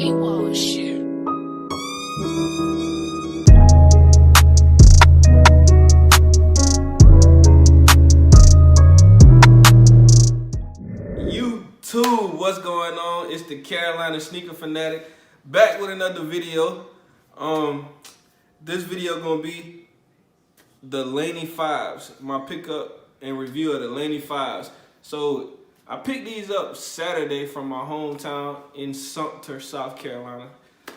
paywall shit. YouTube, what's going on? It's the Carolina Sneaker Fanatic back with another video. This video gonna be the Laney 5s, my pickup and review of the Laney 5s. So I picked these up Saturday from my hometown in Sumter, South Carolina,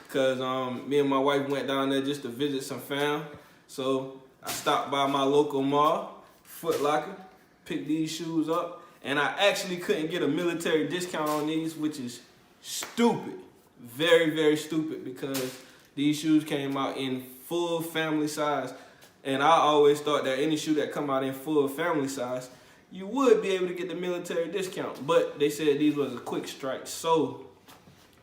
because me and my wife went down there just to visit some fam. So I stopped by my local mall, Foot Locker, picked these shoes up, and I actually couldn't get a military discount on these, which is stupid. Very, very stupid, because these shoes came out in full family size. And I always thought that any shoe that come out in full family size, you would be able to get the military discount. But they said these was a quick strike, so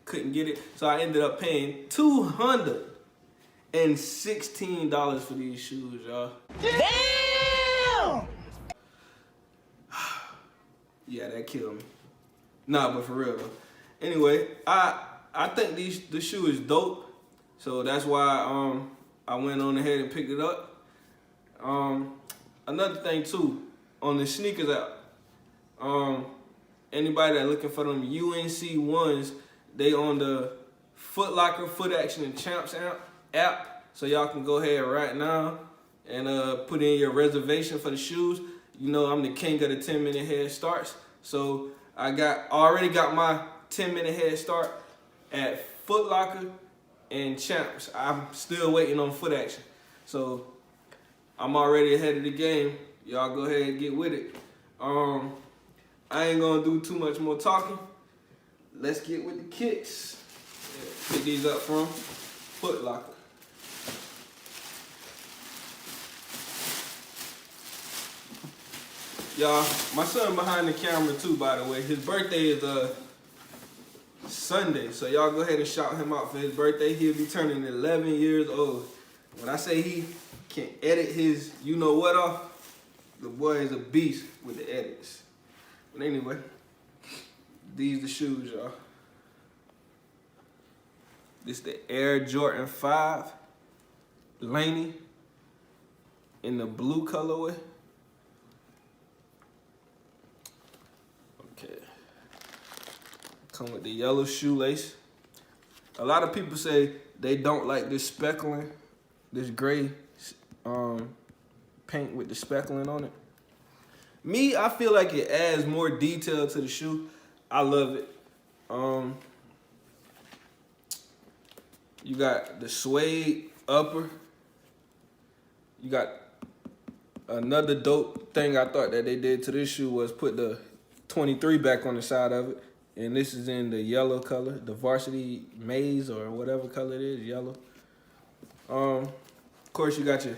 couldn't get it. So I ended up paying $216 for these shoes, y'all. Damn! Yeah, that killed me. Nah, but for real though. Anyway, I think the shoe is dope, so that's why I went on ahead and picked it up. Another thing too, on the sneakers app, anybody that looking for them UNC ones, they on the Foot Locker, Foot Action, and Champs app, so y'all can go ahead right now and put in your reservation for the shoes. You know I'm the king of the 10-minute head starts, so I already got my 10-minute head start at Foot Locker and Champs. I'm still waiting on Foot Action, so I'm already ahead of the game. Y'all go ahead and get with it. I ain't gonna do too much more talking. Let's get with the kicks. Pick these up from Foot Locker. Y'all, my son behind the camera too, by the way. His birthday is Sunday, so y'all go ahead and shout him out for his birthday. He'll be turning 11 years old. When I say he can edit his you-know-what off, the boy is a beast with the edits. But anyway, these the shoes, y'all. This the Air Jordan 5 Laney in the blue colorway. Okay. Come with the yellow shoelace. A lot of people say they don't like this speckling, this gray paint with the speckling on it. Me, I feel like it adds more detail to the shoe. I love it. You got the suede upper. You got another dope thing I thought that they did to this shoe was put the 23 back on the side of it. And this is in the yellow color, the varsity maize or whatever color it is, yellow. Of course, you got your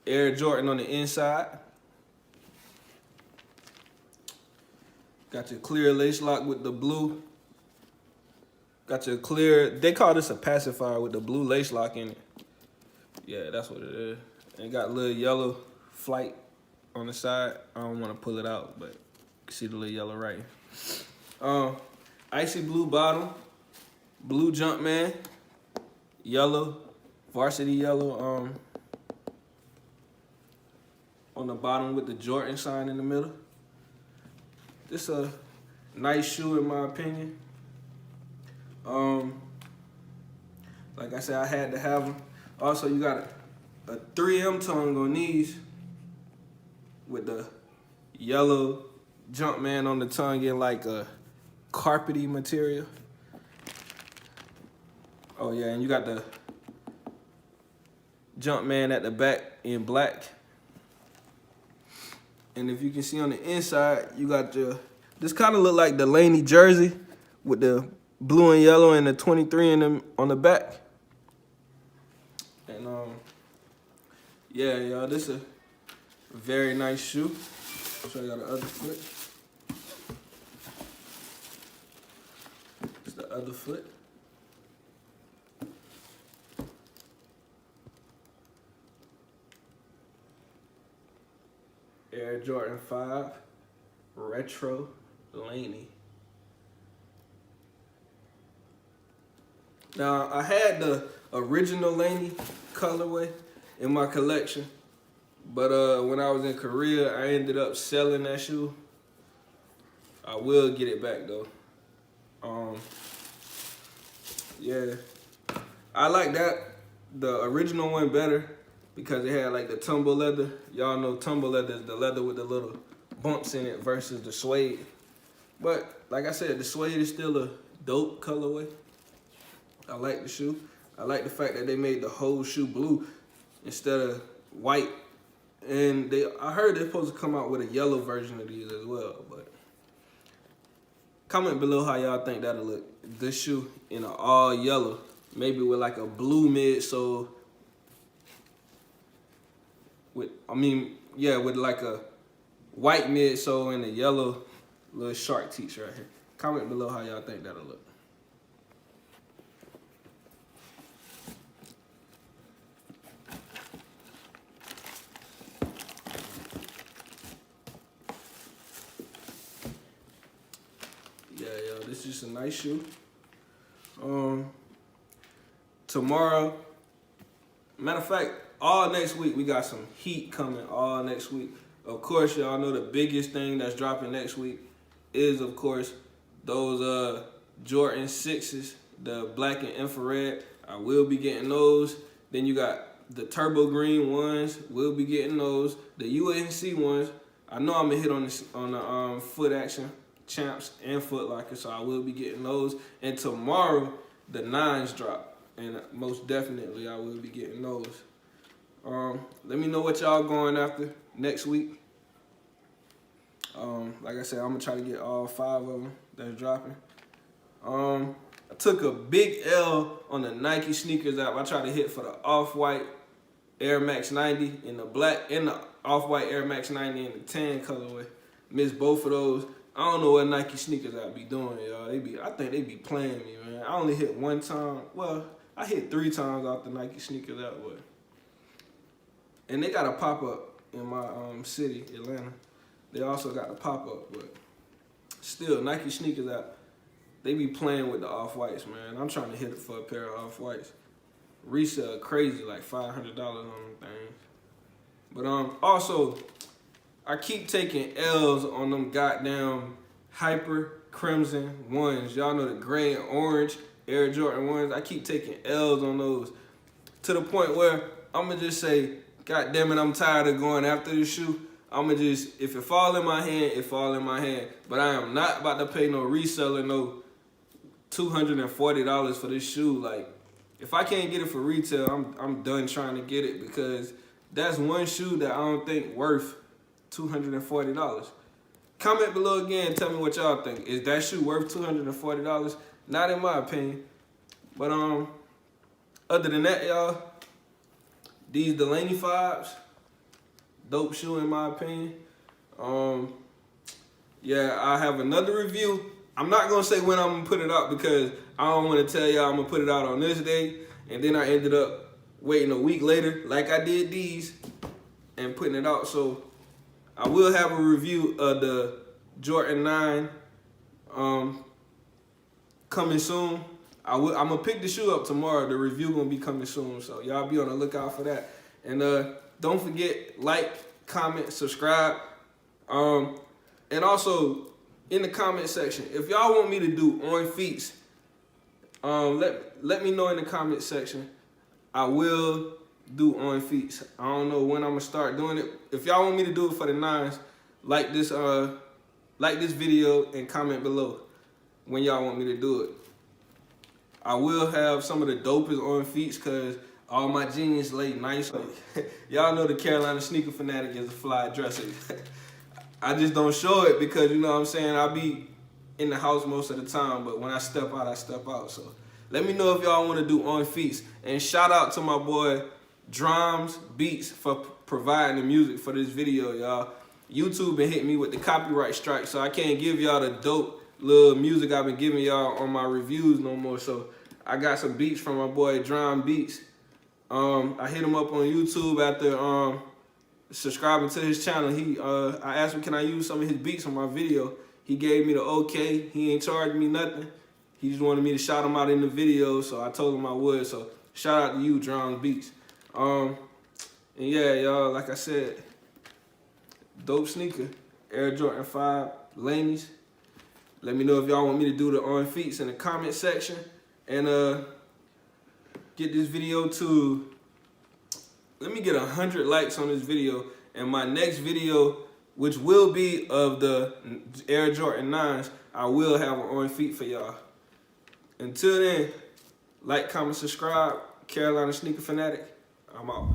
Air Jordan on the inside. Got your clear lace lock with the blue. Got your clear, they call this a pacifier with the blue lace lock in it. Yeah, that's what it is. And got a little yellow flight on the side. I don't want to pull it out, but you can see the little yellow right here. Icy blue bottom, blue Jumpman, yellow, varsity yellow on the bottom with the Jordan sign in the middle. This a nice shoe in my opinion. Like I said, I had to have them. Also, you got a 3M tongue on these with the yellow Jumpman on the tongue in like a carpety material. Oh yeah, and you got the Jumpman at the back in black. And if you can see on the inside, you got your, this kind of look like the Laney jersey with the blue and yellow and the 23 in them on the back. And yeah, y'all, this is a very nice shoe. I'll show y'all the other foot. It's the other foot. Air Jordan 5 Retro Laney. Now, I had the original Laney colorway in my collection, but when I was in Korea, I ended up selling that shoe. I will get it back though. Yeah, I like the original one better because it had like the tumble leather. Y'all know tumble leather is the leather with the little bumps in it versus the suede. But like I said, the suede is still a dope colorway. I like the shoe. I like the fact that they made the whole shoe blue instead of white. And I heard they're supposed to come out with a yellow version of these as well. But comment below how y'all think that'll look. This shoe in an all yellow, maybe with like a blue midsole. With like a white midsole and a yellow little shark teeth right here. Comment below how y'all think that'll look. Yeah, yo, this is just a nice shoe. Tomorrow, matter of fact, all next week, we got some heat coming all next week. Of course, y'all know the biggest thing that's dropping next week is, of course, those Jordan 6s, the black and infrared. I will be getting those. Then you got the turbo green ones. We'll be getting those. The UNC ones. I know I'm gonna hit on the Foot Action Champs and Foot Locker, so I will be getting those. And tomorrow, the 9s drop, and most definitely I will be getting those. Let me know what y'all going after next week. Like I said, I'm gonna try to get all 5 of them that's dropping. I took a big L on the Nike sneakers app. I tried to hit for the off-white Air Max 90 in the black and the off-white Air Max 90 in the tan colorway. Missed both of those. I don't know what Nike sneakers app be doing, y'all. I think they be playing me, man. I only hit 1 time. Well, I hit 3 times off the Nike sneakers app, but. And they got a pop-up in my city, Atlanta. They also got a pop-up, but still, Nike sneakers app, they be playing with the off-whites, man. I'm trying to hit it for a pair of off-whites. Resell crazy, like $500 on them things. But also, I keep taking L's on them goddamn hyper crimson ones. Y'all know the gray and orange Air Jordan ones. I keep taking L's on those to the point where I'm gonna just say, God damn it, I'm tired of going after this shoe. I'ma just, if it fall in my hand, it fall in my hand. But I am not about to pay no reseller no $240 for this shoe. Like, if I can't get it for retail, I'm done trying to get it, because that's one shoe that I don't think worth $240. Comment below again and tell me what y'all think. Is that shoe worth $240? Not in my opinion. But other than that, y'all, these the Laney 5s. Dope shoe in my opinion. Yeah, I have another review. I'm not gonna say when I'm gonna put it out, because I don't wanna tell y'all I'm gonna put it out on this day, and then I ended up waiting a week later, like I did these, and putting it out. So I will have a review of the Jordan 9 coming soon. I'm gonna pick the shoe up tomorrow. The review gonna be coming soon, so y'all be on the lookout for that. And don't forget, like, comment, subscribe, and also in the comment section, if y'all want me to do on feets, let me know in the comment section. I will do on feet. I don't know when I'm gonna start doing it. If y'all want me to do it for the 9s, like this video and comment below when y'all want me to do it. I will have some of the dopest on feet, because all my jeans lay nice. Y'all know the Carolina sneaker fanatic is a fly dresser. I just don't show it because, you know what I'm saying, I'll be in the house most of the time, but when I step out, I step out. So let me know if y'all want to do on feet. And shout out to my boy Drums Beats for providing the music for this video, y'all. YouTube been hitting me with the copyright strike, so I can't give y'all the dope little music I've been giving y'all on my reviews no more. So I got some beats from my boy Drum Beats. I hit him up on YouTube after subscribing to his channel. I asked him, can I use some of his beats on my video? He gave me the okay. He ain't charged me nothing. He just wanted me to shout him out in the video, so I told him I would. So shout out to you, Drowns Beats. And yeah, y'all, like I said, dope sneaker, Air Jordan 5, Laney's. Let me know if y'all want me to do the on feats in the comment section. And get this video to, let me get 100 likes on this video. And my next video, which will be of the Air Jordan 9s, I will have an on feet for y'all. Until then, like, comment, subscribe. Carolina Sneaker Fanatic. I'm out.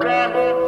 Grab it.